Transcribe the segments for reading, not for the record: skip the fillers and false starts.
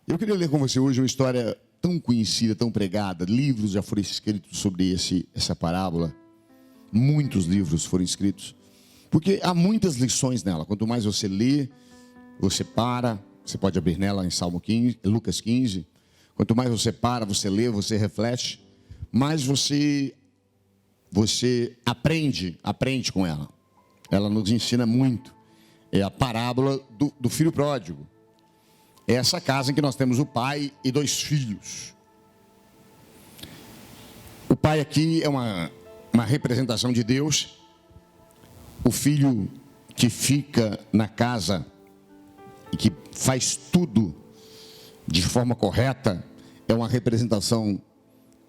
Eu queria ler com você hoje uma história tão conhecida, tão pregada. Livros já foram escritos sobre essa parábola. Muitos livros foram escritos. Porque há muitas lições nela. Quanto mais você lê, você para. Você pode abrir nela em Lucas 15. Quanto mais você para, você lê, você reflete, mais você aprende com ela. Ela nos ensina muito. É a parábola do filho pródigo. É essa casa em que nós temos o pai e 2 filhos. O pai aqui é uma representação de Deus. O filho que fica na casa e que faz tudo de forma correta é uma representação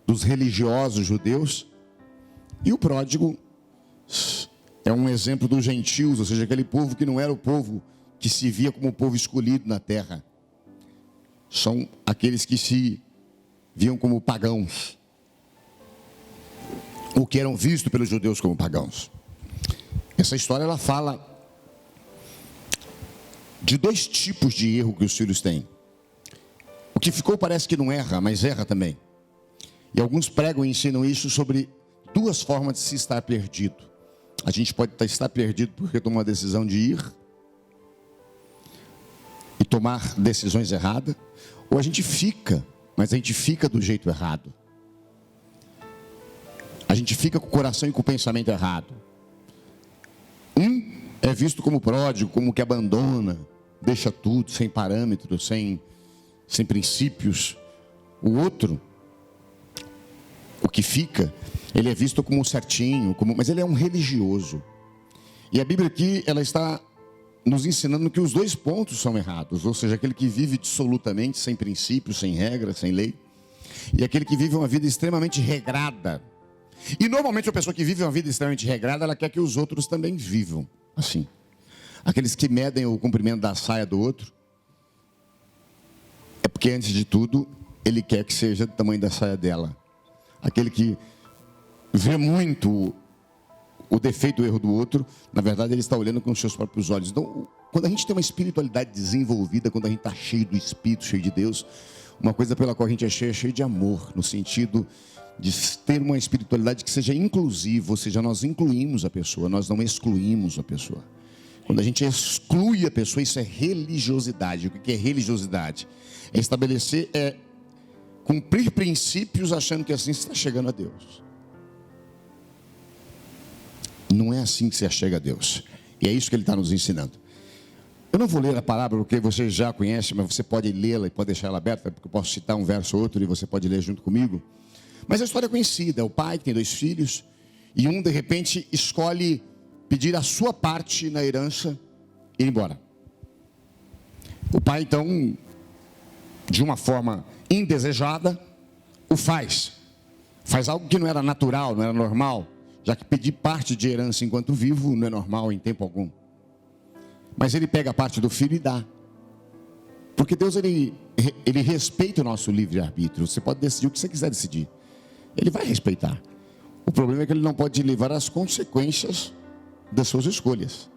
dos religiosos judeus. E o pródigo é um exemplo dos gentios, ou seja, aquele povo que não era o povo que se via como o povo escolhido na terra. São aqueles que se viam como pagãos, ou que eram vistos pelos judeus como pagãos. Essa história ela fala de 2 tipos de erro que os filhos têm. O que ficou parece que não erra, mas erra também. E alguns pregam e ensinam isso sobre 2 formas de se estar perdido. A gente pode estar perdido porque tomou a decisão de ir e tomar decisões erradas, ou a gente fica, mas a gente fica do jeito errado. A gente fica com o coração e com o pensamento errado. Um é visto como pródigo, como que abandona, deixa tudo, sem parâmetros, sem princípios. O outro, o que fica, ele é visto como certinho, mas ele é um religioso. E a Bíblia aqui, ela está nos ensinando que os 2 pontos são errados. Ou seja, aquele que vive dissolutamente, sem princípios, sem regras, sem lei. E aquele que vive uma vida extremamente regrada. E normalmente a pessoa que vive uma vida extremamente regrada, ela quer que os outros também vivam assim. Aqueles que medem o comprimento da saia do outro, é porque antes de tudo, ele quer que seja do tamanho da saia dela. Aquele que vê muito o defeito, o erro do outro, na verdade ele está olhando com os seus próprios olhos. Então, quando a gente tem uma espiritualidade desenvolvida, quando a gente está cheio do Espírito, cheio de Deus, uma coisa pela qual a gente é cheio de amor, no sentido de ter uma espiritualidade que seja inclusiva, ou seja, nós incluímos a pessoa, nós não excluímos a pessoa. Quando a gente exclui a pessoa, isso é religiosidade. O que é religiosidade? É estabelecer, cumprir princípios achando que assim você está chegando a Deus. Não é assim que se achega a Deus. E é isso que ele está nos ensinando. Eu não vou ler a parábola porque você já conhece, mas você pode lê-la e pode deixar ela aberta, porque eu posso citar um verso ou outro e você pode ler junto comigo. Mas a história é conhecida. É o pai que tem 2 filhos e um de repente escolhe pedir a sua parte na herança e ir embora. O pai então, de uma forma indesejada, o faz algo que não era natural, não era normal, já que pedir parte de herança enquanto vivo não é normal em tempo algum. Mas ele pega a parte do filho e dá, porque Deus ele respeita o nosso livre-arbítrio. Você pode decidir o que você quiser decidir, ele vai respeitar. O problema é que ele não pode levar as consequências das suas escolhas,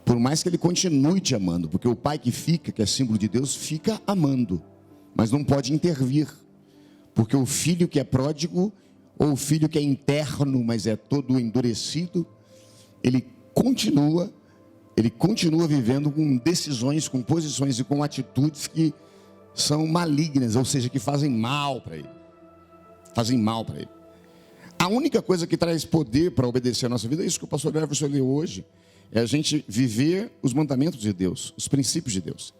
por mais que ele continue te amando, porque o pai que fica, que é símbolo de Deus, fica amando, mas não pode intervir, porque o filho que é pródigo, ou o filho que é interno, mas é todo endurecido, ele continua vivendo com decisões, com posições e com atitudes que são malignas, ou seja, que fazem mal para ele. A única coisa que traz poder para obedecer a nossa vida é isso que o pastor Everson leu hoje. É a gente viver os mandamentos de Deus, os princípios de Deus.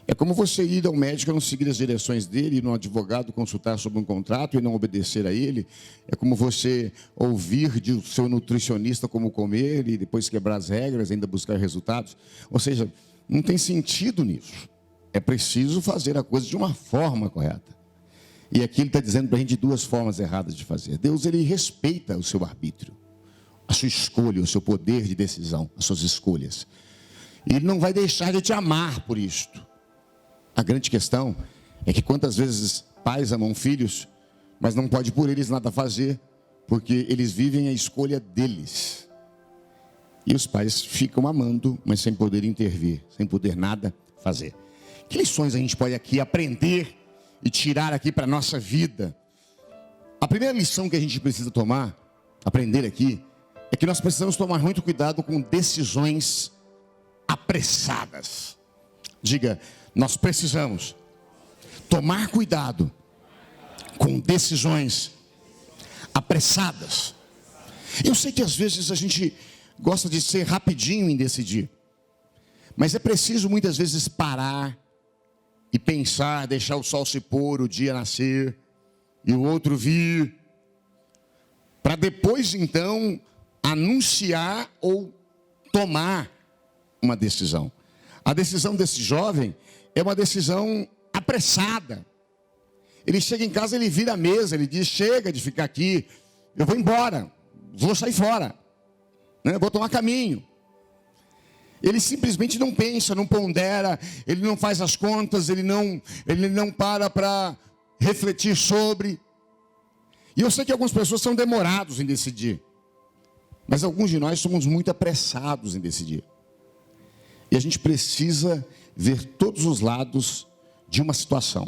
É como você ir ao médico e não seguir as direções dele, ir no advogado consultar sobre um contrato e não obedecer a ele. É como você ouvir de seu nutricionista como comer e depois quebrar as regras, ainda buscar resultados. Ou seja, não tem sentido nisso. É preciso fazer a coisa de uma forma correta. E aqui ele está dizendo para a gente 2 formas erradas de fazer. Deus, ele respeita o seu arbítrio, a sua escolha, o seu poder de decisão, as suas escolhas. E ele não vai deixar de te amar por isto. A grande questão é que quantas vezes pais amam filhos, mas não pode por eles nada fazer, porque eles vivem a escolha deles. E os pais ficam amando, mas sem poder intervir, sem poder nada fazer. Que lições a gente pode aqui aprender e tirar aqui para a nossa vida? A primeira lição que a gente precisa aprender aqui, é que nós precisamos tomar muito cuidado com decisões apressadas. Diga, nós precisamos tomar cuidado com decisões apressadas. Eu sei que às vezes a gente gosta de ser rapidinho em decidir, mas é preciso muitas vezes parar e pensar, deixar o sol se pôr, o dia nascer e o outro vir, para depois então anunciar ou tomar uma decisão. A decisão desse jovem é uma decisão apressada. Ele chega em casa, ele vira a mesa, ele diz, chega de ficar aqui, eu vou embora, vou sair fora, né? Vou tomar caminho. Ele simplesmente não pensa, não pondera, ele não faz as contas, ele não para refletir sobre. E eu sei que algumas pessoas são demorados em decidir, mas alguns de nós somos muito apressados em decidir. E a gente precisa ver todos os lados de uma situação,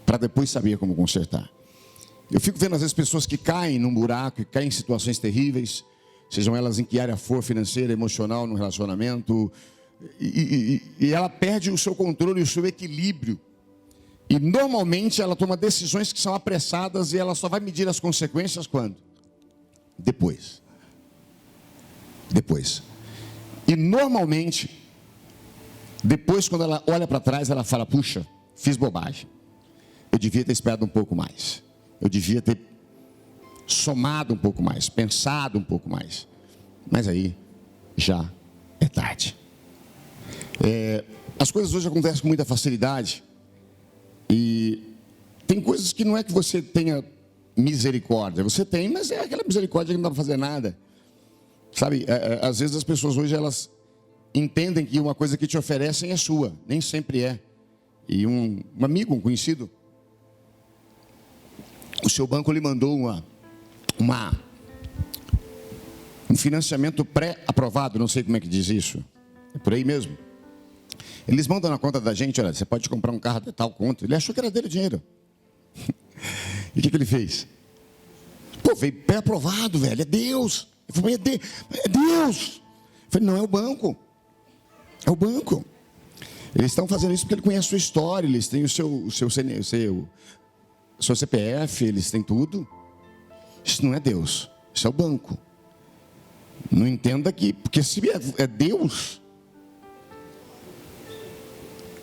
para depois saber como consertar. Eu fico vendo às vezes pessoas que caem num buraco, e caem em situações terríveis, sejam elas em que área for, financeira, emocional, no relacionamento, e ela perde o seu controle, o seu equilíbrio. E normalmente ela toma decisões que são apressadas e ela só vai medir as consequências quando? Depois. E normalmente, depois quando ela olha para trás, ela fala, puxa, fiz bobagem. Eu devia ter esperado um pouco mais. Eu devia ter somado um pouco mais, pensado um pouco mais. Mas aí, já é tarde. As coisas hoje acontecem com muita facilidade. E tem coisas que não é que você tenha misericórdia. Você tem, mas é aquela misericórdia que não dá para fazer nada. Sabe, às vezes as pessoas hoje, elas entendem que uma coisa que te oferecem é sua. Nem sempre é. E um amigo, um conhecido, o seu banco lhe mandou um financiamento pré-aprovado, não sei como é que diz isso, é por aí mesmo. Eles mandam na conta da gente, olha, você pode comprar um carro de tal conta. Ele achou que era dele o dinheiro. E o que ele fez? Pô, veio pré-aprovado, velho, é Deus. Eu falei, é Deus. Eu falei, não, é o banco. É o banco. Eles estão fazendo isso porque ele conhece a sua história, eles têm o seu CPF, eles têm tudo. Isso não é Deus, isso é o banco. Não entenda que, porque se é Deus,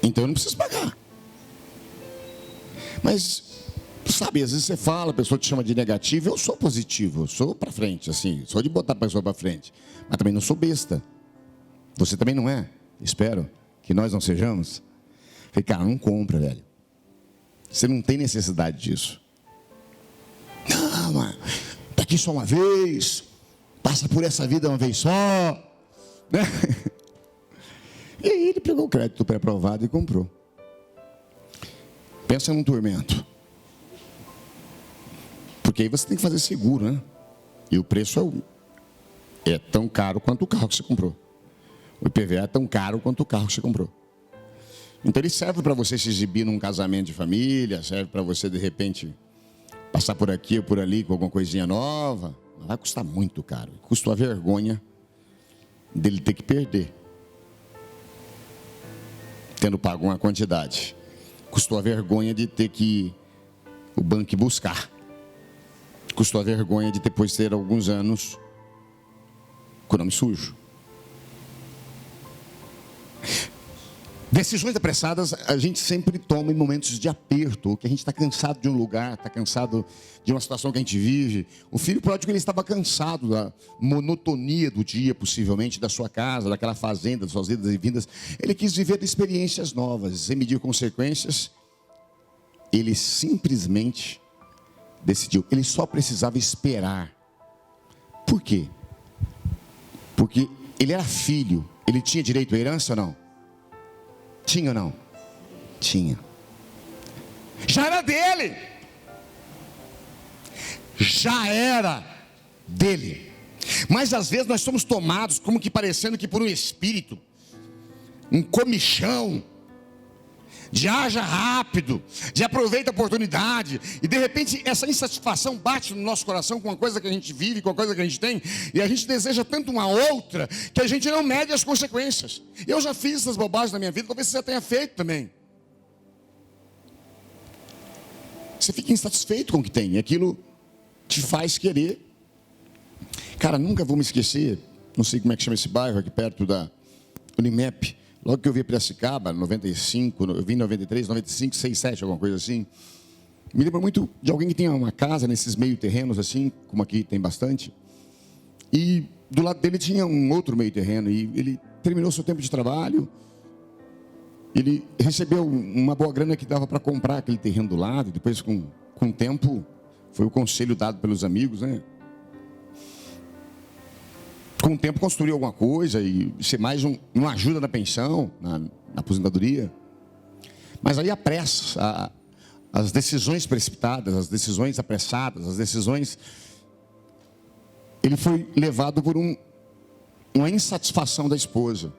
então eu não preciso pagar. Mas, sabe, às vezes você fala, a pessoa te chama de negativo, eu sou positivo, eu sou para frente, assim, sou de botar a pessoa para frente, mas também não sou besta. Você também não é, espero que nós não sejamos. Falei, cara, não compra, velho. Você não tem necessidade disso. Não, mano, tá aqui só uma vez, passa por essa vida uma vez só, né? E aí ele pegou o crédito pré-aprovado e comprou. Pensa num tormento. Porque aí você tem que fazer seguro, né? E o preço é tão caro quanto o carro que você comprou. O IPVA é tão caro quanto o carro que você comprou. Então ele serve para você se exibir num casamento de família, serve para você de repente passar por aqui ou por ali com alguma coisinha nova. Vai custar muito caro. Custou a vergonha dele ter que perder, tendo pago uma quantidade. Custou a vergonha de ter que o banco buscar. Custou a vergonha de depois ter alguns anos com o nome sujo. Decisões apressadas a gente sempre toma em momentos de aperto, que a gente está cansado de um lugar, está cansado de uma situação que a gente vive. O filho pródigo, ele estava cansado da monotonia do dia, possivelmente, da sua casa, daquela fazenda, das suas idas e vindas. Ele quis viver experiências novas, sem medir consequências. Ele simplesmente decidiu, ele só precisava esperar. Por quê? Porque ele era filho, ele tinha direito à herança ou não? Tinha ou não? Tinha. Já era dele. Já era dele. Mas às vezes nós somos tomados como que parecendo que por um espírito, um comichão, de haja rápido, de aproveita a oportunidade, e de repente essa insatisfação bate no nosso coração com uma coisa que a gente vive, com uma coisa que a gente tem, e a gente deseja tanto uma outra, que a gente não mede as consequências. Eu já fiz essas bobagens na minha vida, talvez você já tenha feito também. Você fica insatisfeito com o que tem, e aquilo te faz querer. Cara, nunca vou me esquecer, não sei como é que chama esse bairro, aqui perto da Unimep. Logo que eu vi Piracicaba, 95, eu vim em 93, 95, 67, alguma coisa assim. Me lembro muito de alguém que tinha uma casa nesses meio terrenos assim, como aqui tem bastante. E do lado dele tinha um outro meio terreno. E ele terminou seu tempo de trabalho. Ele recebeu uma boa grana que dava para comprar aquele terreno do lado. E depois, com o tempo, foi o conselho dado pelos amigos, né? Com o tempo construiu alguma coisa e ser mais uma ajuda na pensão, na aposentadoria. Mas aí a pressa, as decisões precipitadas, as decisões apressadas, as decisões... Ele foi levado por uma insatisfação da esposa,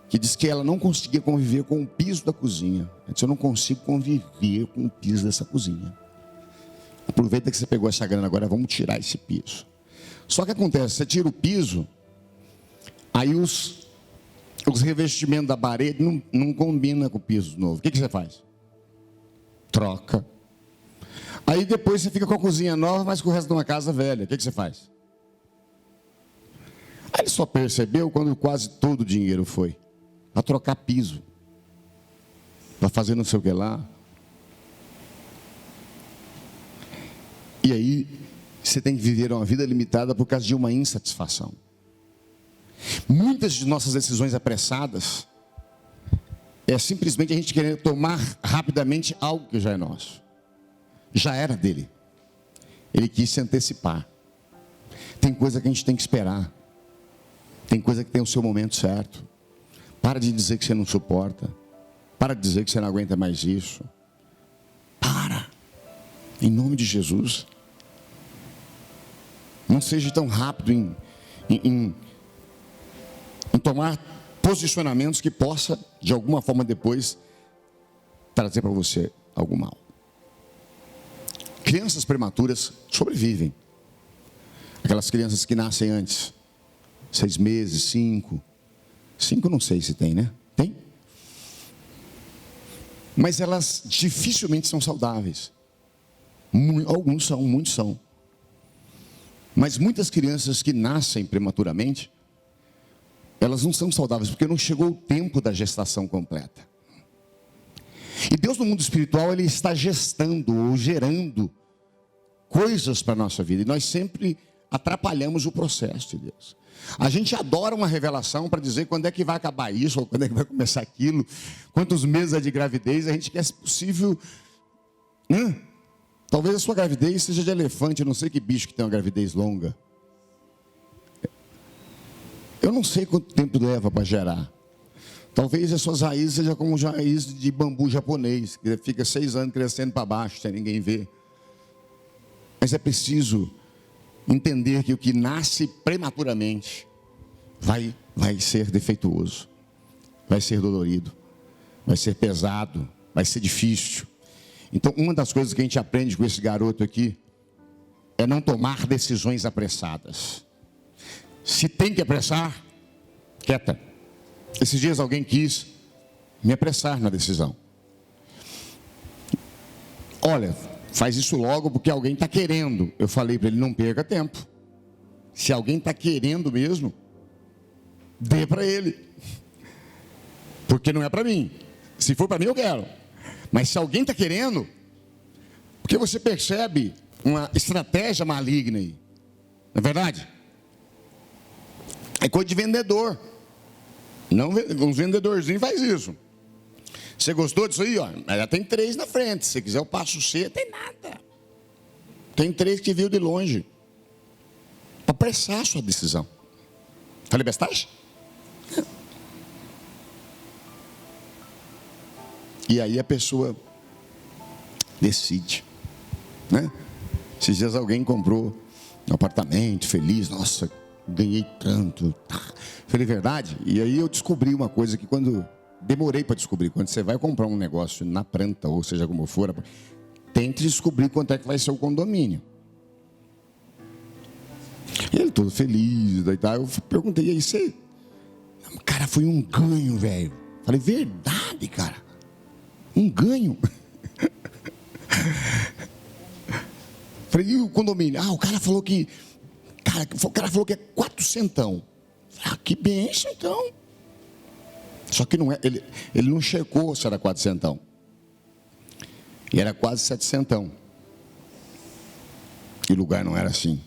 que diz que ela não conseguia conviver com o piso da cozinha. Ela disse, eu não consigo conviver com o piso dessa cozinha. Aproveita que você pegou essa grana agora, vamos tirar esse piso. Só que acontece, você tira o piso, aí os revestimentos da parede não combinam com o piso novo. O que você faz? Troca. Aí depois você fica com a cozinha nova, mas com o resto de uma casa velha. O que você faz? Aí ele só percebeu quando quase todo o dinheiro foi para trocar piso, para fazer não sei o que lá. E aí você tem que viver uma vida limitada por causa de uma insatisfação. Muitas de nossas decisões apressadas é simplesmente a gente querer tomar rapidamente algo que já é nosso. Já era dele. Ele quis se antecipar. Tem coisa que a gente tem que esperar. Tem coisa que tem o seu momento certo. Para de dizer que você não suporta. Para de dizer que você não aguenta mais isso. Para. Em nome de Jesus. Não seja tão rápido em tomar posicionamentos que possa, de alguma forma depois, trazer para você algo mal. Crianças prematuras sobrevivem. Aquelas crianças que nascem antes, 6 meses, 5. 5 não sei se tem, né? Tem? Mas elas dificilmente são saudáveis. Alguns são, muitos são. Mas muitas crianças que nascem prematuramente, elas não são saudáveis, porque não chegou o tempo da gestação completa. E Deus no mundo espiritual, Ele está gestando ou gerando coisas para a nossa vida. E nós sempre atrapalhamos o processo de Deus. A gente adora uma revelação para dizer quando é que vai acabar isso, ou quando é que vai começar aquilo, quantos meses é de gravidez, a gente quer, se possível, né? Talvez a sua gravidez seja de elefante, eu não sei que bicho que tem uma gravidez longa. Eu não sei quanto tempo leva para gerar. Talvez as suas raízes sejam como raiz de bambu japonês, que fica 6 anos crescendo para baixo, sem ninguém ver. Mas é preciso entender que o que nasce prematuramente vai ser defeituoso, vai ser dolorido, vai ser pesado, vai ser difícil. Então, uma das coisas que a gente aprende com esse garoto aqui é não tomar decisões apressadas. Se tem que apressar, quieta. Esses dias alguém quis me apressar na decisão. Olha, faz isso logo porque alguém está querendo. Eu falei para ele, não perca tempo. Se alguém está querendo mesmo, dê para ele. Porque não é para mim. Se for para mim, eu quero. Mas se alguém está querendo, porque você percebe uma estratégia maligna aí. Não é verdade? É coisa de vendedor. Não, uns vendedorzinhos faz isso. Você gostou disso aí? Ó, já tem 3 na frente. Se quiser eu passo C, tem nada. Tem 3 que viu de longe. Para apressar a sua decisão. Falei bestagem? E aí a pessoa decide, né? Esses dias alguém comprou um apartamento, feliz, nossa, ganhei tanto. Falei, verdade? E aí eu descobri uma coisa que quando demorei para descobrir. Quando você vai comprar um negócio na planta, ou seja como for, tente descobrir quanto é que vai ser o condomínio. E ele todo feliz, daí tá. Eu perguntei, e aí você... Cara, foi um ganho, velho. Falei, verdade, cara. Um ganho. Falei, e o condomínio? Ah, o cara falou que... o cara falou que é 400. Ah, que benção, então. Só que não é, ele não checou se era 400. E era quase 700. E o lugar não era assim.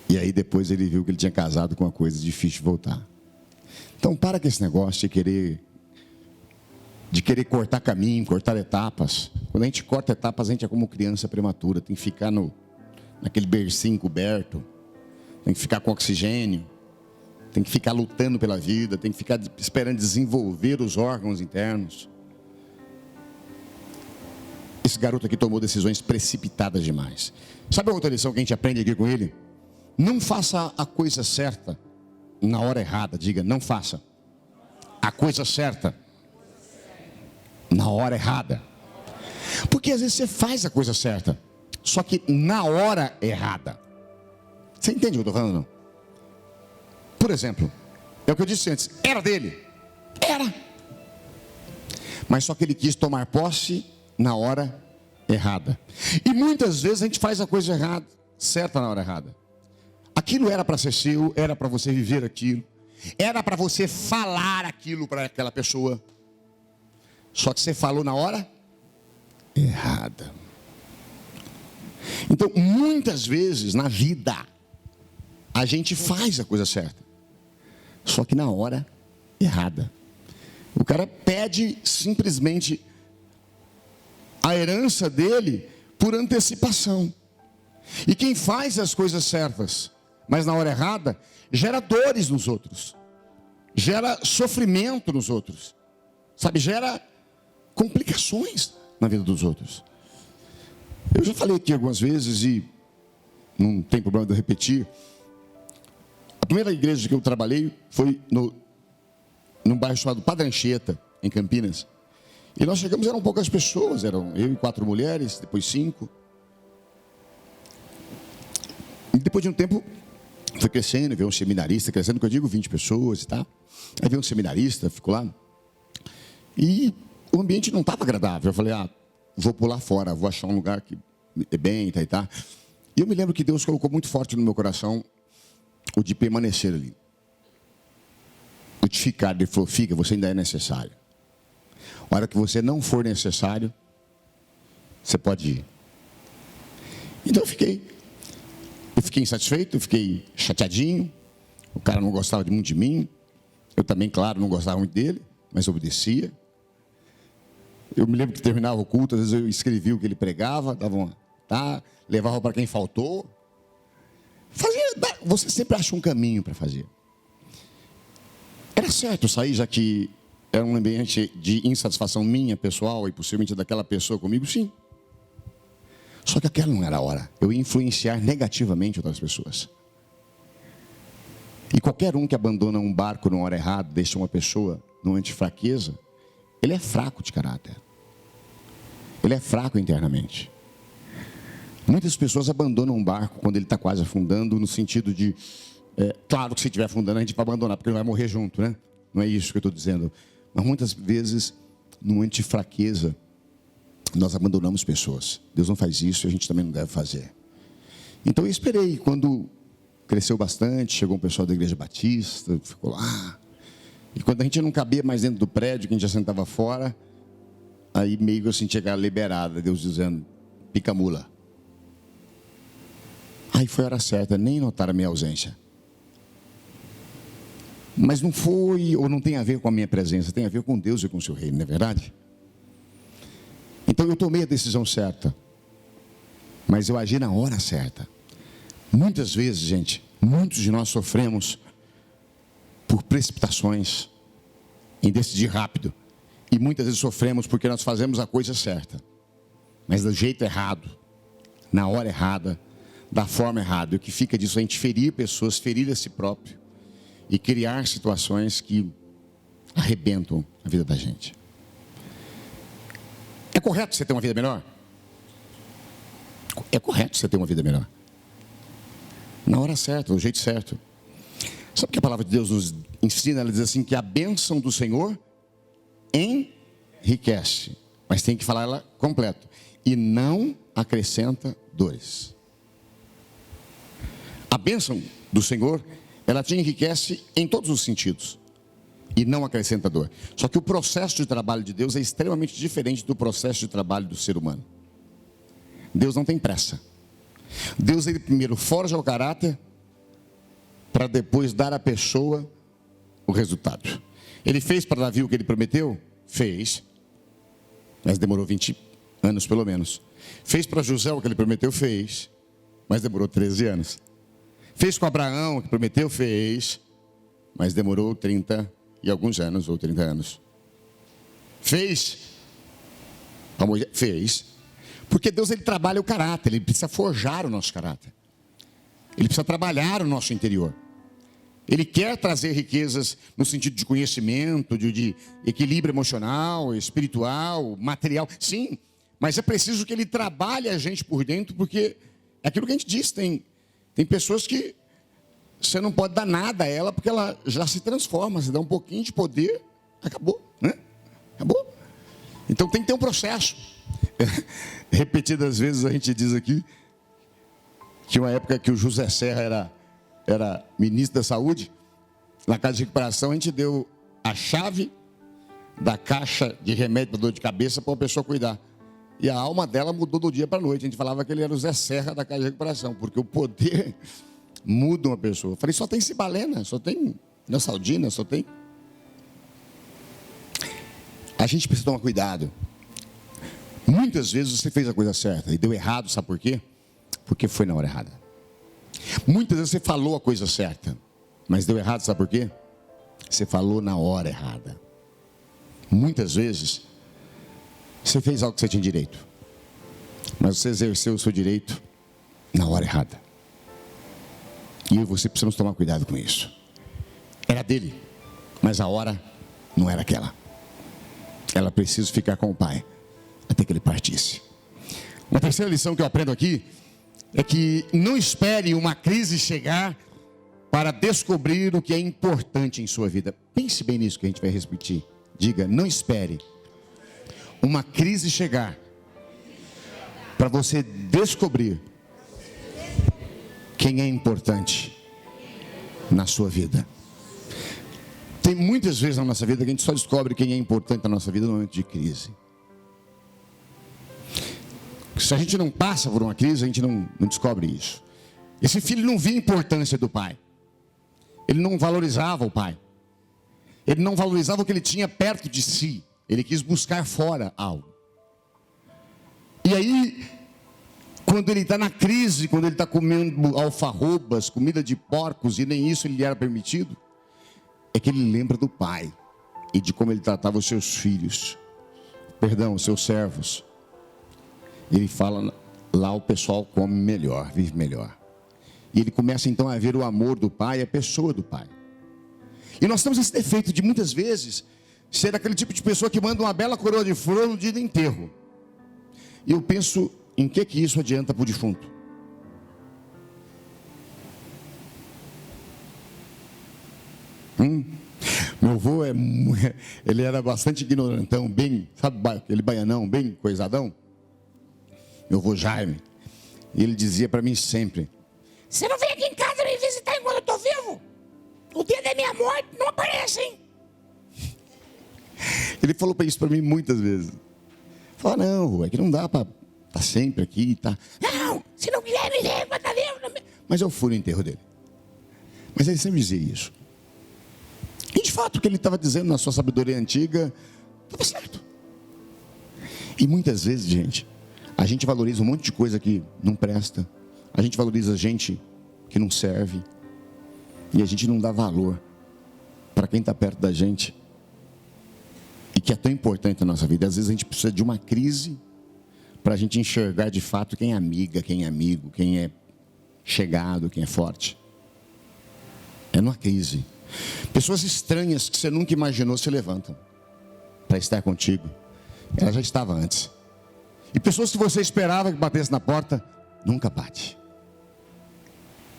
E aí depois ele viu que ele tinha casado com uma coisa difícil de voltar. Então para com esse negócio de querer cortar caminho, cortar etapas. Quando a gente corta etapas, a gente é como criança prematura. Tem que ficar naquele bercinho coberto. Tem que ficar com oxigênio. Tem que ficar lutando pela vida. Tem que ficar esperando desenvolver os órgãos internos. Esse garoto aqui tomou decisões precipitadas demais. Sabe a outra lição que a gente aprende aqui com ele? Não faça a coisa certa na hora errada. Diga, não faça a coisa certa na hora errada. Porque às vezes você faz a coisa certa, só que na hora errada. Você entende o que eu estou falando? Não? Por exemplo, é o que eu disse antes, era dele. Era. Mas só que ele quis tomar posse na hora errada. E muitas vezes a gente faz a coisa errada, certa na hora errada. Aquilo era para ser seu, era para você viver aquilo, era para você falar aquilo para aquela pessoa. Só que você falou na hora errada. Então, muitas vezes na vida, a gente faz a coisa certa, só que na hora errada. O cara pede simplesmente a herança dele por antecipação. E quem faz as coisas certas, mas na hora errada, gera dores nos outros, gera sofrimento nos outros, sabe, gera complicações na vida dos outros. Eu já falei aqui algumas vezes e não tem problema de eu repetir. A primeira igreja que eu trabalhei foi num bairro chamado Padre Anchieta, em Campinas. E nós chegamos, eram poucas pessoas, eram eu e 4 mulheres, depois 5. E depois de um tempo, foi crescendo, veio um seminarista, crescendo, que eu digo 20 pessoas e tal. Aí veio um seminarista, ficou lá. E o ambiente não estava agradável. Eu falei, vou pular fora, vou achar um lugar que é bem, tá e tá. E eu me lembro que Deus colocou muito forte no meu coração o de permanecer ali. O de ficar, ele falou, fica, você ainda é necessário. A hora que você não for necessário, você pode ir. Então eu fiquei insatisfeito, eu fiquei chateadinho. O cara não gostava muito de mim. Eu também, claro, não gostava muito dele, mas obedecia. Eu me lembro que terminava o culto, às vezes eu escrevia o que ele pregava, levava para quem faltou. Você sempre acha um caminho para fazer. Era certo sair, já que era um ambiente de insatisfação minha, pessoal, e possivelmente daquela pessoa comigo, sim. Só que aquela não era a hora. Eu ia influenciar negativamente outras pessoas. E qualquer um que abandona um barco na hora errada, deixa uma pessoa numa fraqueza, ele é fraco de caráter. Ele é fraco internamente. Muitas pessoas abandonam um barco quando ele está quase afundando, no sentido de, claro que se estiver afundando a gente vai abandonar, porque ele vai morrer junto, né? Não é isso que eu estou dizendo. Mas muitas vezes, no momento de fraqueza, nós abandonamos pessoas. Deus não faz isso e a gente também não deve fazer. Então eu esperei, quando cresceu bastante, chegou um pessoal da igreja batista, ficou lá. E quando a gente não cabia mais dentro do prédio, que a gente já sentava fora, aí meio que eu sentia aquela liberada, Deus dizendo, pica mula. Aí foi a hora certa, nem notaram a minha ausência. Mas não foi, ou não tem a ver com a minha presença, tem a ver com Deus e com o seu reino, não é verdade? Então eu tomei a decisão certa, mas eu agi na hora certa. Muitas vezes, gente, muitos de nós sofremos por precipitações em decidir rápido. E muitas vezes sofremos porque nós fazemos a coisa certa, mas do jeito errado, na hora errada, da forma errada. E o que fica disso é a gente ferir pessoas, ferir a si próprio e criar situações que arrebentam a vida da gente. É correto você ter uma vida melhor? É correto você ter uma vida melhor. Na hora certa, do jeito certo. Sabe o que a palavra de Deus nos ensina? Ela diz assim, que a bênção do Senhor enriquece. Mas tem que falar ela completo. E não acrescenta dores. A bênção do Senhor, ela te enriquece em todos os sentidos. E não acrescenta dor. Só que o processo de trabalho de Deus é extremamente diferente do processo de trabalho do ser humano. Deus não tem pressa. Deus, ele primeiro forja o caráter para depois dar à pessoa o resultado. Ele fez para Davi o que ele prometeu? Fez. Mas demorou 20 anos pelo menos. Fez para José o que ele prometeu? Fez. Mas demorou 13 anos. Fez com Abraão o que prometeu? Fez. Mas demorou 30 e alguns anos, ou 30 anos. Fez. Fez. Porque Deus, ele trabalha o caráter, ele precisa forjar o nosso caráter. Ele precisa trabalhar o nosso interior. Ele quer trazer riquezas no sentido de conhecimento, de equilíbrio emocional, espiritual, material. Sim, mas é preciso que ele trabalhe a gente por dentro, porque é aquilo que a gente diz, tem pessoas que você não pode dar nada a ela, porque ela já se transforma, você dá um pouquinho de poder, acabou, né? Acabou. Então tem que ter um processo. Repetidas vezes a gente diz aqui que uma época que o José Serra era ministro da saúde, na casa de recuperação a gente deu a chave da caixa de remédio para dor de cabeça para uma pessoa cuidar. E a alma dela mudou do dia para a noite. A gente falava que ele era o Zé Serra da casa de recuperação, porque o poder muda uma pessoa. Eu falei, só tem Cibalena, só tem Neosaldina, só tem... A gente precisa tomar cuidado. Muitas vezes você fez a coisa certa e deu errado, sabe por quê? Porque foi na hora errada. Muitas vezes você falou a coisa certa, mas deu errado, sabe por quê? Você falou na hora errada. Muitas vezes você fez algo que você tinha direito, mas você exerceu o seu direito na hora errada. E eu e você precisamos tomar cuidado com isso. Era dele, mas a hora não era aquela. Ela precisa ficar com o pai até que ele partisse. Uma terceira lição que eu aprendo aqui é que não espere uma crise chegar para descobrir o que é importante em sua vida. Pense bem nisso que a gente vai repetir. Diga, não espere uma crise chegar para você descobrir quem é importante na sua vida. Tem muitas vezes na nossa vida que a gente só descobre quem é importante na nossa vida no momento de crise. Se a gente não passa por uma crise, a gente não descobre isso. Esse filho não via a importância do pai. Ele não valorizava o pai. Ele não valorizava o que ele tinha perto de si. Ele quis buscar fora algo. E aí, quando ele está na crise, quando ele está comendo alfarrobas, comida de porcos, e nem isso lhe era permitido, é que ele lembra do pai e de como ele tratava os seus filhos, os seus servos. Ele fala, lá o pessoal come melhor, vive melhor. E ele começa então a ver o amor do pai, a pessoa do pai. E nós temos esse defeito de muitas vezes ser aquele tipo de pessoa que manda uma bela coroa de flor no dia do enterro. E eu penso, em que isso adianta para o defunto? Meu avô, ele era bastante ignorantão, bem, sabe aquele baianão, bem coisadão? Meu avô Jaime, ele dizia para mim sempre: você não vem aqui em casa me visitar enquanto eu estou vivo? O dia da minha morte não aparece, hein? Ele falou isso para mim muitas vezes. Falou, não, é que não dá para estar sempre aqui, tá? Não, se não quiser me ver, vai estar vivo. Mas eu fui no enterro dele. Mas ele sempre dizia isso. E de fato o que ele estava dizendo na sua sabedoria antiga estava certo. E muitas vezes, gente, a gente valoriza um monte de coisa que não presta. A gente valoriza gente que não serve. E a gente não dá valor para quem está perto da gente e que é tão importante na nossa vida. Às vezes a gente precisa de uma crise para a gente enxergar de fato quem é amiga, quem é amigo, quem é chegado, quem é forte. É numa crise. Pessoas estranhas que você nunca imaginou se levantam para estar contigo. Ela já estava antes. E pessoas que você esperava que batesse na porta, nunca bate.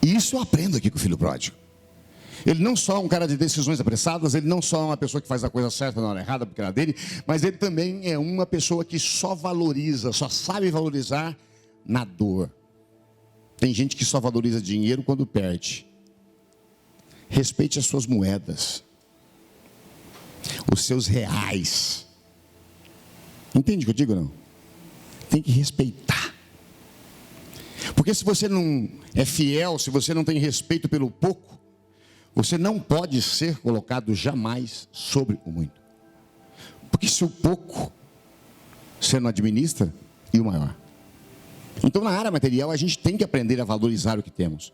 E isso eu aprendo aqui com o filho pródigo. Ele não só é um cara de decisões apressadas, ele não só é uma pessoa que faz a coisa certa na hora errada, porque era dele, mas ele também é uma pessoa que só valoriza, só sabe valorizar na dor. Tem gente que só valoriza dinheiro quando perde. Respeite as suas moedas, os seus reais. Entende o que eu digo, não? Tem que respeitar. Porque se você não é fiel, se você não tem respeito pelo pouco, você não pode ser colocado jamais sobre o muito. Porque se o pouco você não administra, e o maior. Então na área material a gente tem que aprender a valorizar o que temos.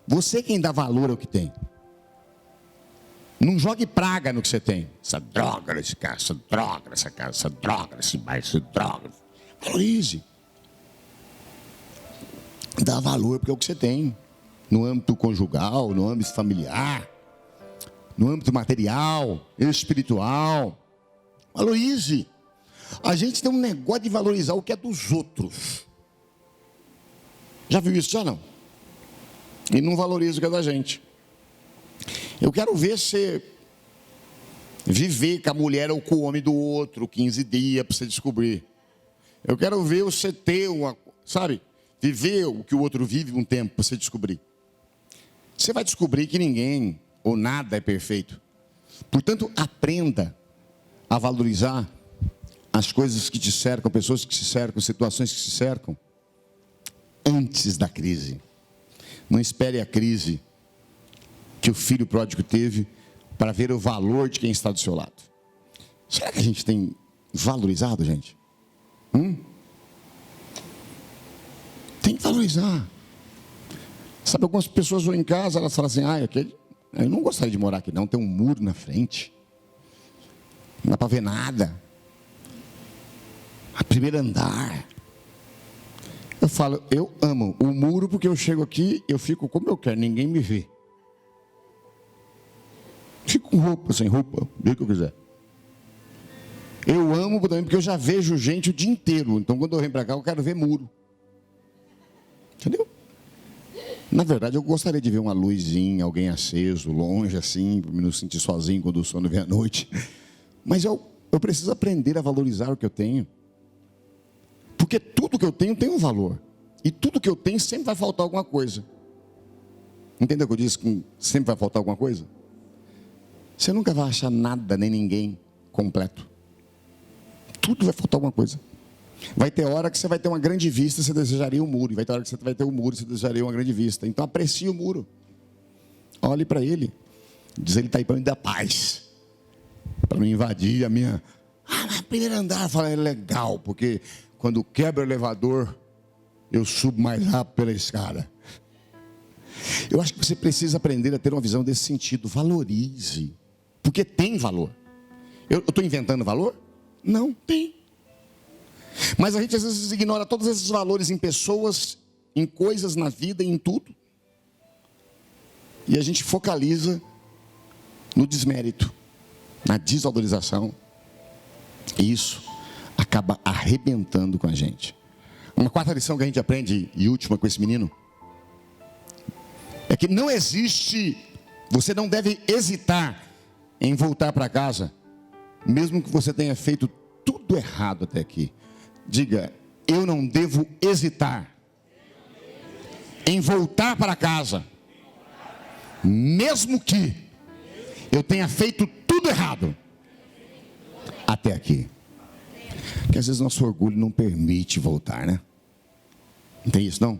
Você quem dá valor ao que tem. Não jogue praga no que você tem. Essa droga nesse cara, essa droga nessa casa, essa droga nesse bairro, essa droga. Valorize. Dá valor porque é o que você tem. No âmbito conjugal, no âmbito familiar, no âmbito material, espiritual. Valorize. A gente tem um negócio de valorizar o que é dos outros. Já viu isso? Já não? E não valoriza o que é da gente. Eu quero ver você viver com a mulher ou com o homem do outro 15 dias para você descobrir. Eu quero ver você ter uma, sabe, viver o que o outro vive um tempo para você descobrir. Você vai descobrir que ninguém ou nada é perfeito. Portanto, aprenda a valorizar as coisas que te cercam, pessoas que te cercam, situações que te cercam, antes da crise. Não espere a crise que o filho pródigo teve para ver o valor de quem está do seu lado. Será que a gente tem valorizado, gente? Tem que valorizar. Sabe, algumas pessoas vão em casa, elas falam assim, eu não gostaria de morar aqui não, tem um muro na frente. Não dá para ver nada. A primeiro andar. Eu falo, eu amo o muro porque eu chego aqui, eu fico como eu quero, ninguém me vê. Fico com roupa, sem roupa, vê o que eu quiser. Eu amo também porque eu já vejo gente o dia inteiro. Então quando eu venho para cá, eu quero ver muro. Entendeu? Na verdade, eu gostaria de ver uma luzinha, alguém aceso, longe assim, para me não sentir sozinho quando o sono vem à noite. Mas eu preciso aprender a valorizar o que eu tenho. Porque tudo que eu tenho tem um valor. E tudo que eu tenho sempre vai faltar alguma coisa. Entendeu o que eu disse? Que sempre vai faltar alguma coisa? Você nunca vai achar nada, nem ninguém completo. Tudo vai faltar alguma coisa. Vai ter hora que você vai ter uma grande vista, você desejaria um muro. E vai ter hora que você vai ter um muro, você desejaria uma grande vista. Então aprecie o muro. Olhe para ele. Diz ele está aí para me dar paz. Para não invadir a minha... mas primeiro andar, fala, é legal, porque quando quebra o elevador, eu subo mais rápido pela escada. Eu acho que você precisa aprender a ter uma visão desse sentido. Valorize. Porque tem valor. Eu estou inventando valor? Não, tem. Mas a gente às vezes ignora todos esses valores em pessoas, em coisas na vida, em tudo. E a gente focaliza no desmérito, na desvalorização. E isso acaba arrebentando com a gente. Uma quarta lição que a gente aprende, e última com esse menino, é que não existe, você não deve hesitar em voltar para casa, mesmo que você tenha feito tudo errado até aqui. Diga, eu não devo hesitar em voltar para casa, mesmo que eu tenha feito tudo errado até aqui. Porque às vezes nosso orgulho não permite voltar, né? Não tem isso, não?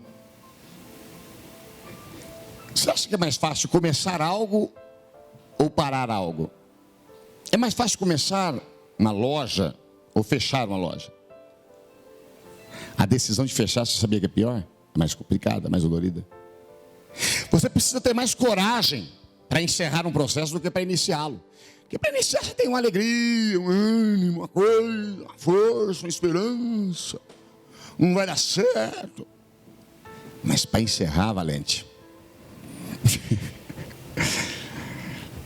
Você acha que é mais fácil começar algo ou parar algo? É mais fácil começar uma loja ou fechar uma loja? A decisão de fechar, você sabia que é pior? É mais complicada, mais dolorida. Você precisa ter mais coragem para encerrar um processo do que para iniciá-lo. Porque para iniciar você tem uma alegria, um ânimo, uma coisa, uma força, uma esperança. Não vai dar certo. Mas para encerrar, valente.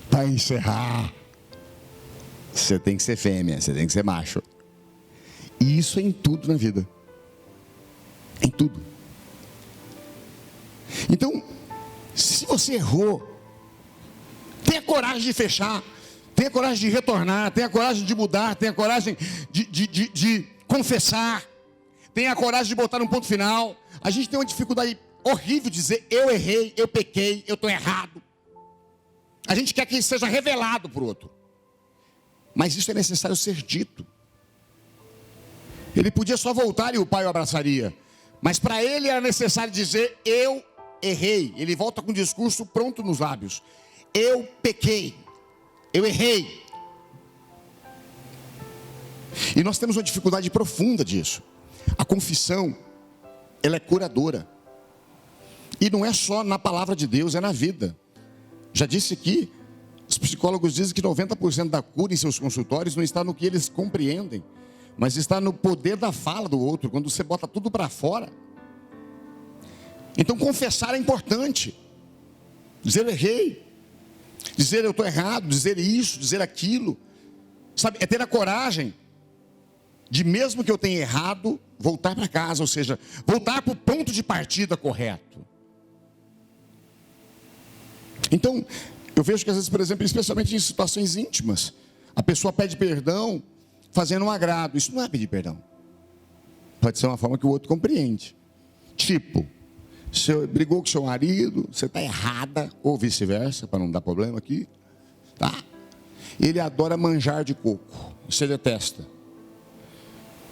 para encerrar, você tem que ser fêmea, você tem que ser macho. E isso é em tudo na vida. Em tudo. Então, se você errou, tenha coragem de fechar, tenha coragem de retornar, tenha coragem de mudar, tenha coragem de confessar, tenha coragem de botar um ponto final. A gente tem uma dificuldade horrível de dizer: eu errei, eu pequei, eu estou errado. A gente quer que isso seja revelado para o outro. Mas isso é necessário ser dito. Ele podia só voltar e o pai o abraçaria. Mas para ele era necessário dizer: eu errei. Ele volta com o discurso pronto nos lábios. Eu pequei. Eu errei. E nós temos uma dificuldade profunda disso. A confissão, ela é curadora. E não é só na palavra de Deus, é na vida. Já disse aqui, os psicólogos dizem que 90% da cura em seus consultórios não está no que eles compreendem, mas está no poder da fala do outro, quando você bota tudo para fora. Então confessar é importante. Dizer eu errei, dizer eu estou errado, dizer isso, dizer aquilo. Sabe, é ter a coragem de, mesmo que eu tenha errado, voltar para casa, ou seja, voltar para o ponto de partida correto. Então, eu vejo que às vezes, por exemplo, especialmente em situações íntimas, a pessoa pede perdão fazendo um agrado. Isso não é pedir perdão. Pode ser uma forma que o outro compreende. Tipo, você brigou com seu marido, você está errada, ou vice-versa, para não dar problema aqui, tá? Ele adora manjar de coco, você detesta.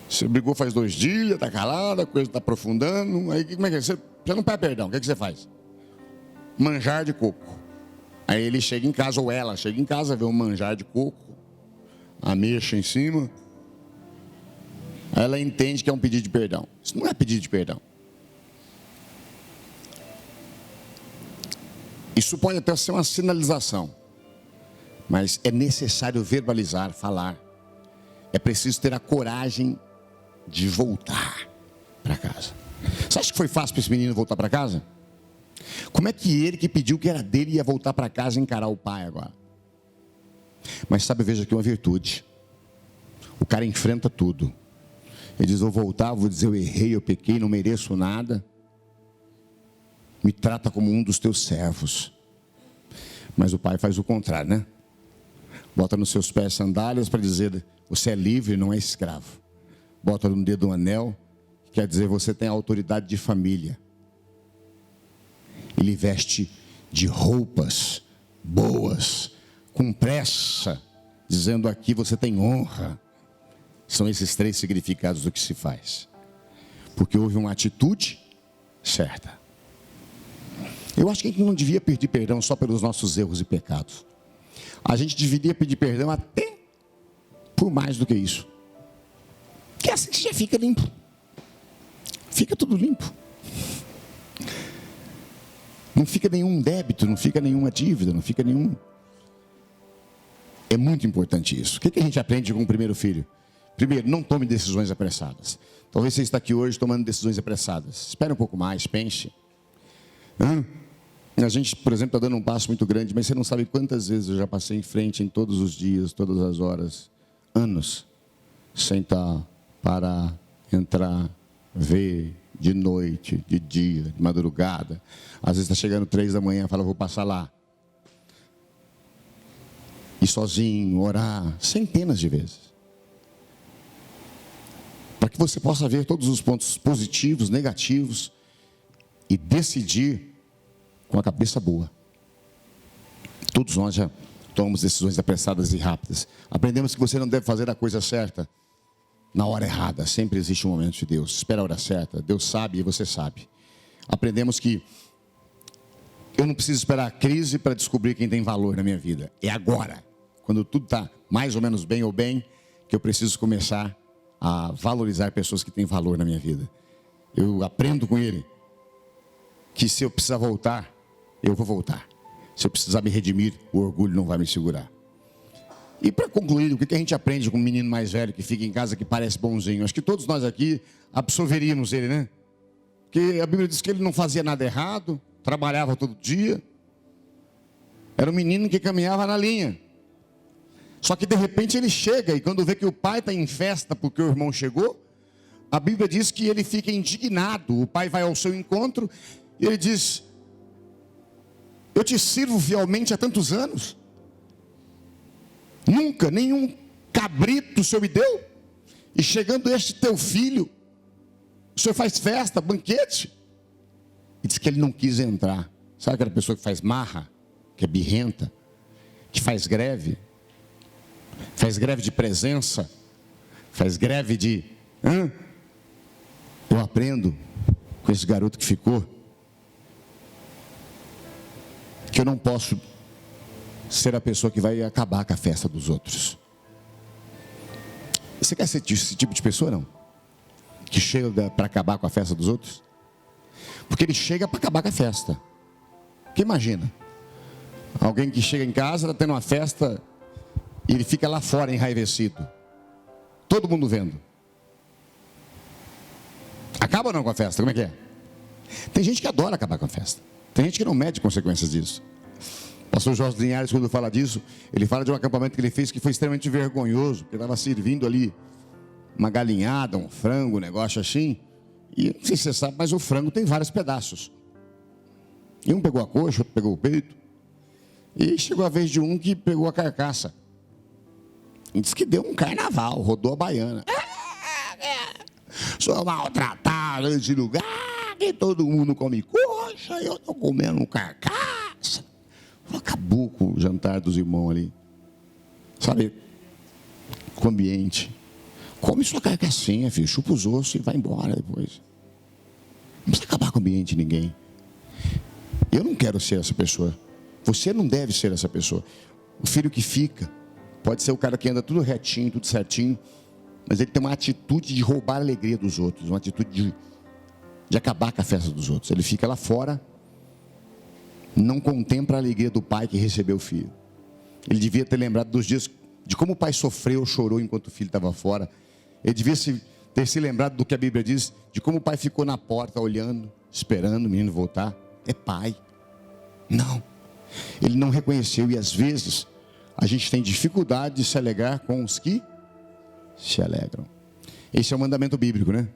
Você brigou faz 2 dias, está calada, a coisa está aprofundando, aí como é que é? Você não pede perdão, o que é que você faz? Manjar de coco. Aí ele chega em casa, ou ela chega em casa, vê um manjar de coco, ameixa em cima, aí ela entende que é um pedido de perdão. Isso não é pedido de perdão. Isso pode até ser uma sinalização, mas é necessário verbalizar, falar. É preciso ter a coragem de voltar para casa. Você acha que foi fácil para esse menino voltar para casa? Como é que ele, que pediu que era dele, ia voltar para casa e encarar o pai agora? Mas sabe, veja aqui uma virtude. O cara enfrenta tudo. Ele diz: vou voltar, vou dizer eu errei, eu pequei, não mereço nada. Me trata como um dos teus servos. Mas o pai faz o contrário, né? Bota nos seus pés sandálias para dizer: você é livre, não é escravo. Bota no dedo um anel, que quer dizer você tem autoridade de família. Ele veste de roupas boas, com pressa, dizendo: aqui você tem honra. São esses 3 significados do que se faz. Porque houve uma atitude certa. Eu acho que a gente não devia pedir perdão só pelos nossos erros e pecados. A gente deveria pedir perdão até por mais do que isso. Que assim que já fica limpo. Fica tudo limpo. Não fica nenhum débito, não fica nenhuma dívida, não fica nenhum. É muito importante isso. O que a gente aprende com o primeiro filho? Primeiro, não tome decisões apressadas. Talvez você está aqui hoje tomando decisões apressadas. Espere um pouco mais, pense. A gente, por exemplo, está dando um passo muito grande, mas você não sabe quantas vezes eu já passei em frente em todos os dias, todas as horas, anos, sentar, parar, entrar, ver, de noite, de dia, de madrugada. Às vezes está chegando 3 da manhã, fala: vou passar lá. E sozinho, orar, centenas de vezes. Para que você possa ver todos os pontos positivos, negativos, e decidir com a cabeça boa. Todos nós já tomamos decisões apressadas e rápidas. Aprendemos que você não deve fazer a coisa certa na hora errada. Sempre existe um momento de Deus. Espera a hora certa. Deus sabe e você sabe. Aprendemos que eu não preciso esperar a crise para descobrir quem tem valor na minha vida. É agora, quando tudo está mais ou menos bem ou bem, que eu preciso começar a valorizar pessoas que têm valor na minha vida. Eu aprendo com ele que se eu precisar voltar, eu vou voltar. Se eu precisar me redimir, o orgulho não vai me segurar. E para concluir, o que a gente aprende com um menino mais velho que fica em casa, que parece bonzinho? Acho que todos nós aqui absolveríamos ele, né? Porque a Bíblia diz que ele não fazia nada errado, trabalhava todo dia. Era um menino que caminhava na linha. Só que de repente ele chega, e quando vê que o pai está em festa porque o irmão chegou, a Bíblia diz que ele fica indignado. O pai vai ao seu encontro e ele diz: eu te sirvo fielmente há tantos anos, nunca nenhum cabrito o Senhor me deu, e chegando este teu filho, o Senhor faz festa, banquete. E diz que ele não quis entrar. Sabe aquela pessoa que faz marra, que é birrenta, que faz greve de presença, faz greve de... Eu aprendo com esse garoto que ficou, que eu não posso ser a pessoa que vai acabar com a festa dos outros. Você quer ser esse tipo de pessoa, não? Que chega para acabar com a festa dos outros? Porque ele chega para acabar com a festa. Porque imagina, alguém que chega em casa, está tendo uma festa, e ele fica lá fora enraivecido, todo mundo vendo. Acaba ou não com a festa? Como é que é? Tem gente que adora acabar com a festa. Tem gente que não mede consequências disso. O pastor Jorge Linhares, quando fala disso, ele fala de um acampamento que ele fez que foi extremamente vergonhoso, porque estava servindo ali uma galinhada, um frango, um negócio assim, e não sei se você sabe, mas o frango tem vários pedaços. E um pegou a coxa, outro pegou o peito, e chegou a vez de um que pegou a carcaça. E disse que deu um carnaval, rodou a baiana. Sou maltratado nesse lugar, que todo mundo come coxa, eu estou comendo carcaça. Acabou com o jantar dos irmãos ali. Sabe, com o ambiente. Come sua carcassinha, filho, chupa os ossos e vai embora depois. Não precisa acabar com o ambiente de ninguém. Eu não quero ser essa pessoa. Você não deve ser essa pessoa. O filho que fica pode ser o cara que anda tudo retinho, tudo certinho, mas ele tem uma atitude de roubar a alegria dos outros, uma atitude de acabar com a festa dos outros. Ele fica lá fora, não contempla a alegria do pai que recebeu o filho. Ele devia ter lembrado dos dias de como o pai sofreu, chorou enquanto o filho estava fora. Ele devia ter se lembrado do que a Bíblia diz, de como o pai ficou na porta olhando, esperando o menino voltar. É pai. Não. Ele não reconheceu, e às vezes a gente tem dificuldade de se alegrar com os que se alegram. Esse é o mandamento bíblico, né?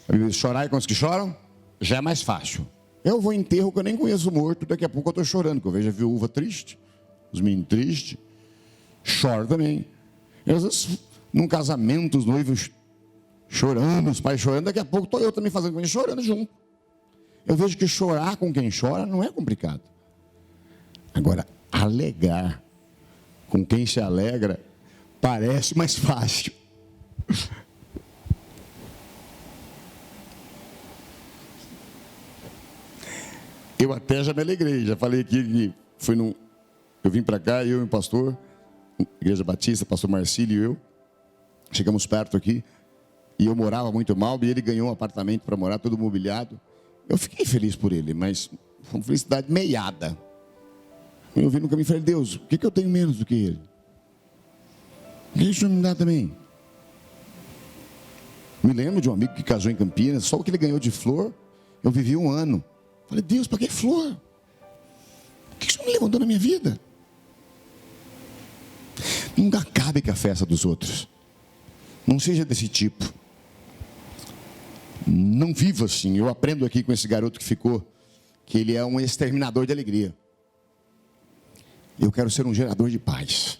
A Bíblia diz: chorar com os que choram já é mais fácil. Eu vou em enterro que eu nem conheço o morto, daqui a pouco eu estou chorando, que eu vejo a viúva triste, os meninos tristes, choro também. E às vezes, num casamento, os noivos chorando, os pais chorando, daqui a pouco estou eu também fazendo com eles, chorando junto. Eu vejo que chorar com quem chora não é complicado. Agora, alegrar com quem se alegra parece mais fácil. Eu até já me alegrei, já falei aqui que eu vim para cá, eu e o pastor, Igreja Batista, pastor Marcílio e eu, chegamos perto aqui, e eu morava muito mal, e ele ganhou um apartamento para morar, todo mobiliado. Eu fiquei feliz por ele, mas foi uma felicidade meiada. Eu vi no caminho e falei: Deus, o que eu tenho menos do que ele? O que o Senhor me dá também? Me lembro de um amigo que casou em Campinas, só o que ele ganhou de flor, eu vivi um ano. Falei: Deus, para que flor? O que o Senhor me levantou na minha vida? Nunca acabe com a festa dos outros. Não seja desse tipo. Não viva assim. Eu aprendo aqui com esse garoto que ficou, que ele é um exterminador de alegria. Eu quero ser um gerador de paz.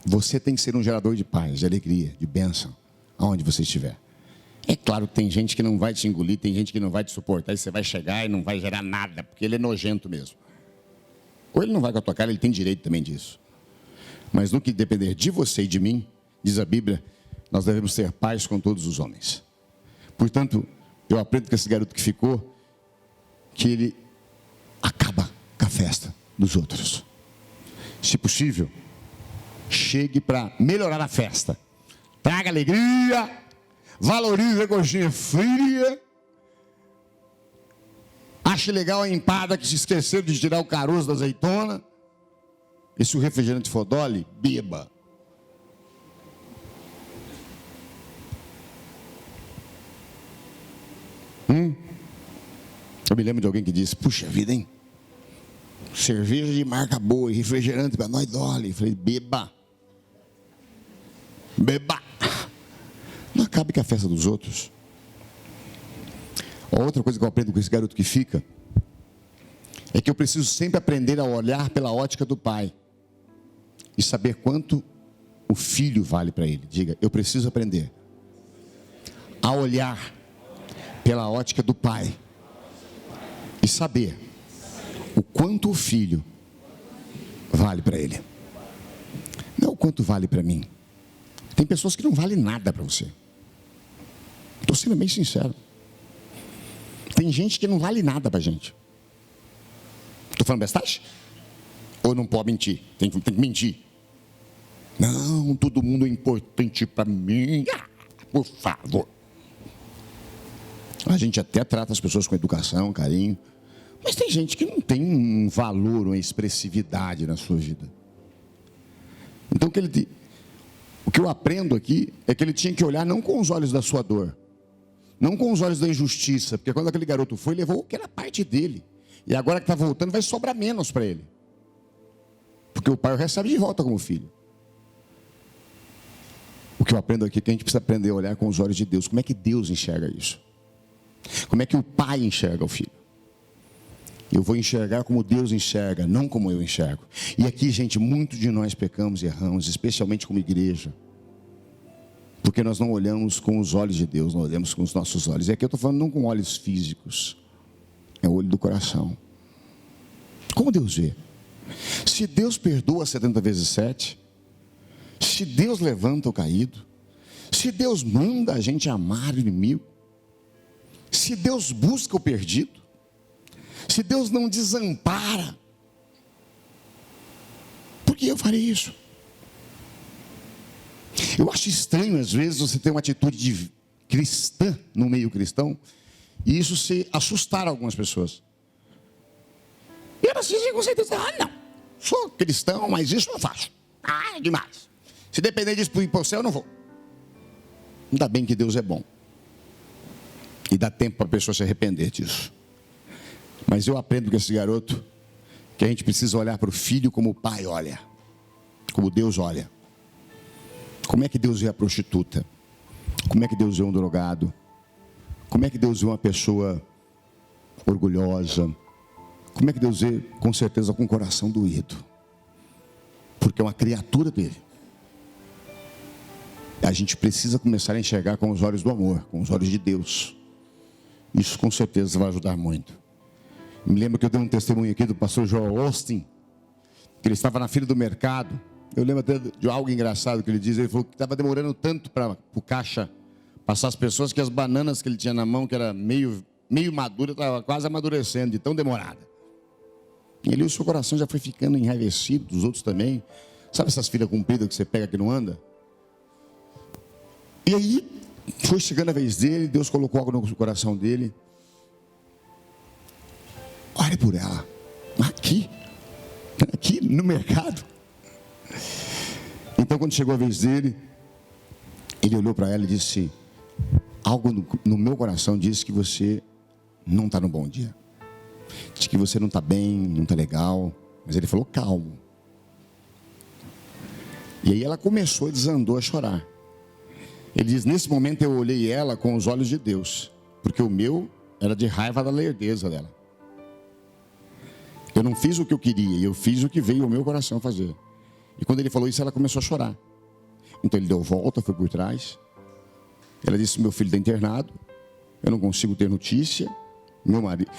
Você tem que ser um gerador de paz, de alegria, de bênção, aonde você estiver. É claro que tem gente que não vai te engolir, tem gente que não vai te suportar, e você vai chegar e não vai gerar nada, porque ele é nojento mesmo. Ou ele não vai com a tua cara, ele tem direito também disso. Mas no que depender de você e de mim, diz a Bíblia, nós devemos ter paz com todos os homens. Portanto, eu aprendo com esse garoto que ficou, que ele acaba com a festa dos outros. Se possível, chegue para melhorar a festa. Traga alegria, valorize a coxinha fria. Ache legal a empada que se esqueceu de tirar o caroço da azeitona. E se o refrigerante for Dolly, beba. Eu me lembro de alguém que disse: puxa vida, hein? cerveja de marca boa e refrigerante para nós dólares. Falei, beba. Não acabe com a festa dos outros. A outra coisa que eu aprendo com esse garoto que fica é que eu preciso sempre aprender a olhar pela ótica do pai e saber quanto o filho vale para ele. Diga, eu preciso aprender a olhar pela ótica do pai e saber o quanto o filho vale para ele. Não o quanto vale para mim. Tem pessoas que não valem nada para você. Estou sendo bem sincero. Tem gente que não vale nada para a gente. Estou falando bestagem? Ou não pode mentir? Tem que mentir. Não, todo mundo é importante para mim. Por favor. A gente até trata as pessoas com educação, carinho. Mas tem gente que não tem um valor, uma expressividade na sua vida. Então o que eu aprendo aqui é que ele tinha que olhar não com os olhos da sua dor, não com os olhos da injustiça, porque quando aquele garoto foi, levou o que era parte dele. E agora que está voltando, vai sobrar menos para ele. Porque o pai o recebe de volta como filho. O que eu aprendo aqui é que a gente precisa aprender a olhar com os olhos de Deus. Como é que Deus enxerga isso? Como é que o pai enxerga o filho? Eu vou enxergar como Deus enxerga, não como eu enxergo. E aqui, gente, muitos de nós pecamos e erramos, especialmente como igreja. Porque nós não olhamos com os olhos de Deus, nós olhamos com os nossos olhos. E aqui eu estou falando não com olhos físicos, é o olho do coração. Como Deus vê? Se Deus perdoa 70 vezes 7, se Deus levanta o caído, se Deus manda a gente amar o inimigo, se Deus busca o perdido, se Deus não desampara, por que eu farei isso? Eu acho estranho, às vezes, você ter uma atitude de cristã no meio cristão e isso se assustar algumas pessoas. E elas dizem com certeza, não, sou cristão, mas isso não faço. É demais. Se depender disso para ir para o céu, eu não vou. Ainda bem que Deus é bom. E dá tempo para a pessoa se arrepender disso. Mas eu aprendo com esse garoto que a gente precisa olhar para o filho como o pai olha, como Deus olha. Como é que Deus vê a prostituta? Como é que Deus vê um drogado? Como é que Deus vê uma pessoa orgulhosa? Como é que Deus vê, com certeza, com o coração doído? Porque é uma criatura dele. A gente precisa começar a enxergar com os olhos do amor, com os olhos de Deus. Isso com certeza vai ajudar muito. Me lembro que eu dei um testemunho aqui do pastor Joel Austin, que ele estava na fila do mercado. Eu lembro até de algo engraçado que ele diz. Ele falou que estava demorando tanto para o caixa passar as pessoas, que as bananas que ele tinha na mão, que era meio madura, estava quase amadurecendo, de tão demorada. E ali o seu coração já foi ficando enraivecido, dos outros também. Sabe essas filas compridas que você pega que não anda? E aí, foi chegando a vez dele, Deus colocou algo no coração dele. Ore por ela. Aqui no mercado. Então, quando chegou a vez dele, ele olhou para ela e disse: algo no meu coração diz que você não está no bom dia. Diz que você não está bem, não está legal. Mas ele falou: calmo. E aí ela começou e desandou a chorar. Ele diz: nesse momento eu olhei ela com os olhos de Deus, porque o meu era de raiva da lerdeza dela. Eu não fiz o que eu queria, eu fiz o que veio ao meu coração fazer. E quando ele falou isso, ela começou a chorar. Então ele deu volta, foi por trás. Ela disse: meu filho está internado, eu não consigo ter notícia, meu marido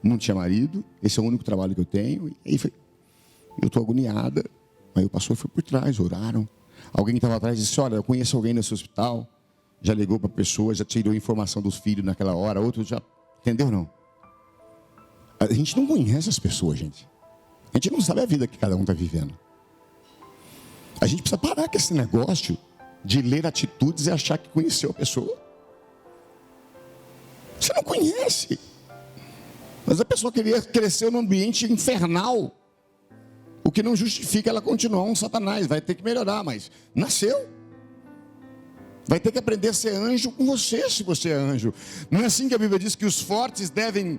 não tinha marido, esse é o único trabalho que eu tenho. E aí eu estou agoniada. Aí o pastor foi por trás, oraram. Alguém que estava atrás disse: olha, eu conheço alguém nesse hospital. Já ligou para a pessoa, já tirou informação dos filhos naquela hora. Outro já, entendeu não? A gente não conhece as pessoas, gente. A gente não sabe a vida que cada um está vivendo. A gente precisa parar com esse negócio de ler atitudes e achar que conheceu a pessoa. Você não conhece. Mas a pessoa cresceu num ambiente infernal. O que não justifica ela continuar um satanás. Vai ter que melhorar, mas nasceu. Vai ter que aprender a ser anjo com você, se você é anjo. Não é assim que a Bíblia diz que os fortes devem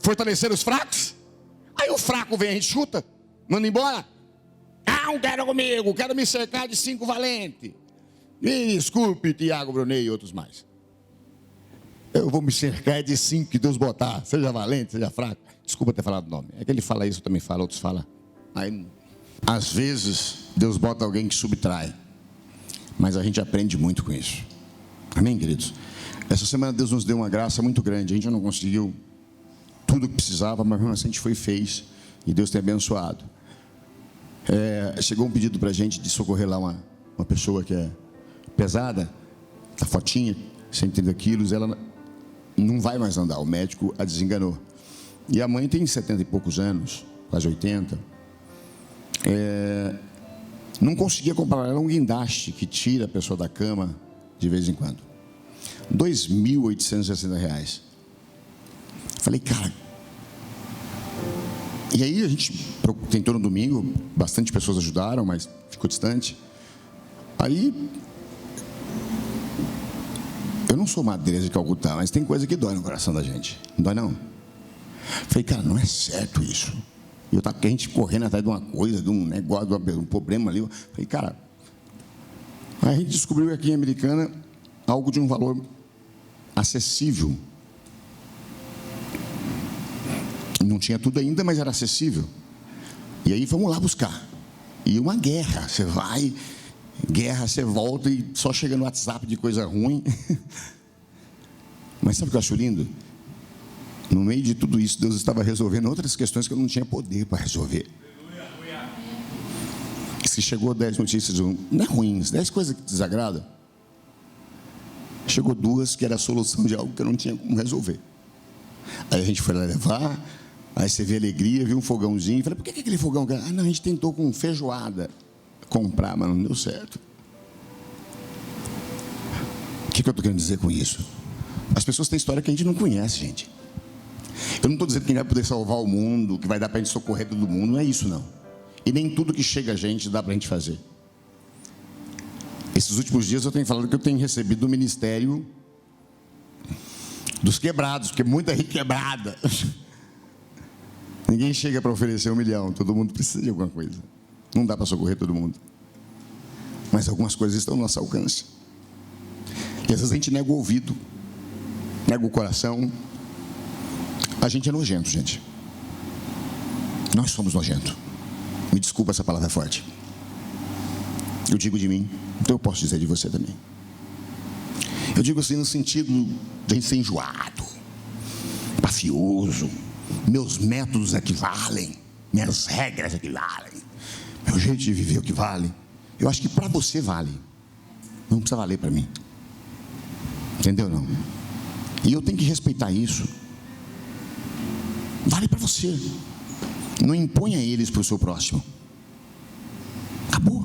fortalecer os fracos? Aí o fraco vem, a gente chuta, manda embora. Não quero comigo, quero me cercar de 5 valentes. Me desculpe, Tiago Brunet e outros mais. Eu vou me cercar de 5 que Deus botar, seja valente, seja fraco. Desculpa ter falado o nome. É que ele fala isso, eu também falo, outros falam. Aí, às vezes, Deus bota alguém que subtrai. Mas a gente aprende muito com isso. Amém, queridos? Essa semana Deus nos deu uma graça muito grande. A gente não conseguiu tudo o que precisava, mas mesmo assim a gente foi e fez. E Deus tem abençoado. Chegou um pedido para a gente de socorrer lá uma pessoa que é pesada, a fotinha, 130 quilos, ela não vai mais andar. O médico a desenganou. E a mãe tem 70 e poucos anos, quase 80. Não conseguia comprar ela um guindaste que tira a pessoa da cama de vez em quando. R$ 2.860. Falei, cara. E aí a gente tentou no domingo, bastante pessoas ajudaram, mas ficou distante. Aí, eu não sou Madre de Calcutá, mas tem coisa que dói no coração da gente. Não dói, não? Falei, cara, não é certo isso. E eu estava com a gente correndo atrás de uma coisa, de um negócio, de um problema ali. Falei, cara, aí a gente descobriu aqui em Americana algo de um valor acessível. Não tinha tudo ainda, mas era acessível. E aí vamos lá buscar. E uma guerra, você vai, guerra, você volta e só chega no WhatsApp de coisa ruim. Mas sabe o que eu acho lindo? No meio de tudo isso, Deus estava resolvendo outras questões que eu não tinha poder para resolver. Se chegou 10 notícias, não é ruins, 10 coisas que desagradam. Chegou 2 que era a solução de algo que eu não tinha como resolver. Aí a gente foi lá levar, aí você vê a alegria, viu um fogãozinho, falei, por que aquele fogão? Ah, não, a gente tentou com feijoada comprar, mas não deu certo. O que eu estou querendo dizer com isso? As pessoas têm história que a gente não conhece, gente. Eu não estou dizendo que vai poder salvar o mundo, que vai dar para a gente socorrer todo mundo, não é isso não. E nem tudo que chega a gente dá para a gente fazer. Esses últimos dias eu tenho falado que eu tenho recebido do ministério dos quebrados, porque muita gente quebrada. Ninguém chega para oferecer 1 milhão, todo mundo precisa de alguma coisa. Não dá para socorrer todo mundo. Mas algumas coisas estão ao nosso alcance. E às vezes a gente nega o ouvido, nega o coração. A gente é nojento, gente. Nós somos nojentos. Me desculpa, essa palavra é forte. Eu digo de mim, então eu posso dizer de você também. Eu digo assim no sentido de a gente ser enjoado, pafioso. Meus métodos equivalem, minhas regras equivalem, meu jeito de viver equivale. Eu acho que para você vale, não precisa valer para mim. Entendeu, não? E eu tenho que respeitar isso. Vale para você. Não imponha eles para o seu próximo. Acabou.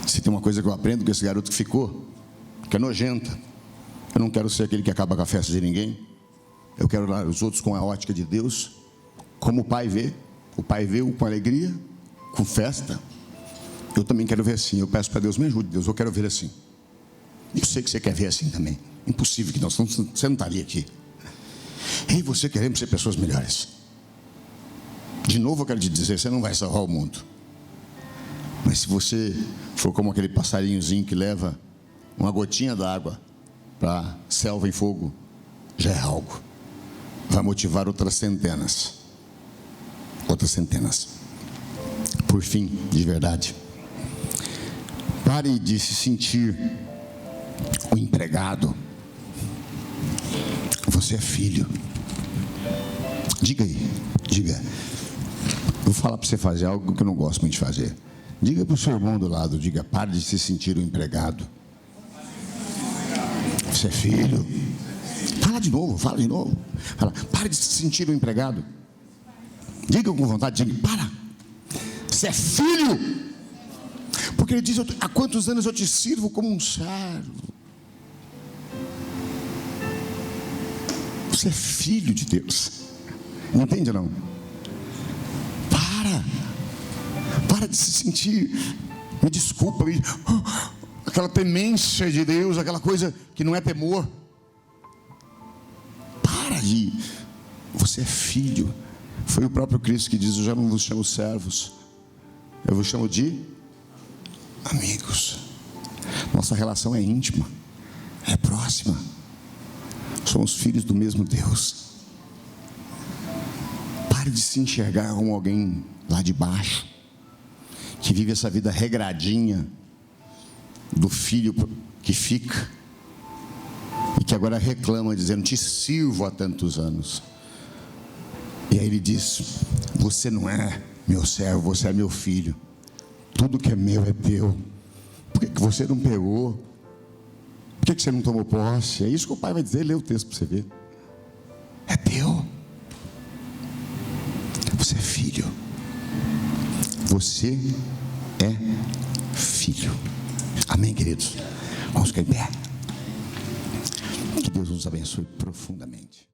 Se tem uma coisa que eu aprendo com esse garoto que ficou, que é nojenta. Eu não quero ser aquele que acaba com a festa de ninguém. Eu quero olhar os outros com a ótica de Deus, como o Pai vê. O Pai vê com alegria, com festa. Eu também quero ver assim. Eu peço para Deus, me ajude, Deus, eu quero ver assim. Eu sei que você quer ver assim também. Impossível que não, você não estaria aqui. Eu e você queremos ser pessoas melhores. De novo eu quero te dizer, você não vai salvar o mundo. Mas se você for como aquele passarinhozinho que leva uma gotinha d'água para a selva em fogo, já é algo. Vai motivar outras centenas. Outras centenas. Por fim, de verdade, pare de se sentir o empregado. Você é filho. Diga aí, diga. Eu vou falar para você fazer algo que eu não gosto muito de fazer. Diga para o seu irmão do lado, diga, pare de se sentir o empregado. Você é filho. Fala de novo, fala de novo. Fala, pare de se sentir o empregado. Diga com vontade, diga, para. Você é filho. Porque ele diz, há quantos anos eu te sirvo como um servo. Você é filho de Deus. Não entende, não? Para de se sentir, me desculpa, aquela temência de Deus, aquela coisa que não é temor. Para de Você é filho. Foi o próprio Cristo que diz: eu já não vos chamo servos, eu vos chamo de amigos. Nossa relação é íntima, é próxima. Somos filhos do mesmo Deus. Pare de se enxergar como alguém lá de baixo, que vive essa vida regradinha do filho que fica e que agora reclama, dizendo: te sirvo há tantos anos. E aí ele diz: você não é meu servo, você é meu filho. Tudo que é meu é teu. Por que você não pegou? Por que você não tomou posse? É isso que o pai vai dizer. Lê o texto para você ver. É teu. Você é filho. Você é filho. Amém, queridos? Vamos ficar em pé. Que Deus nos abençoe profundamente.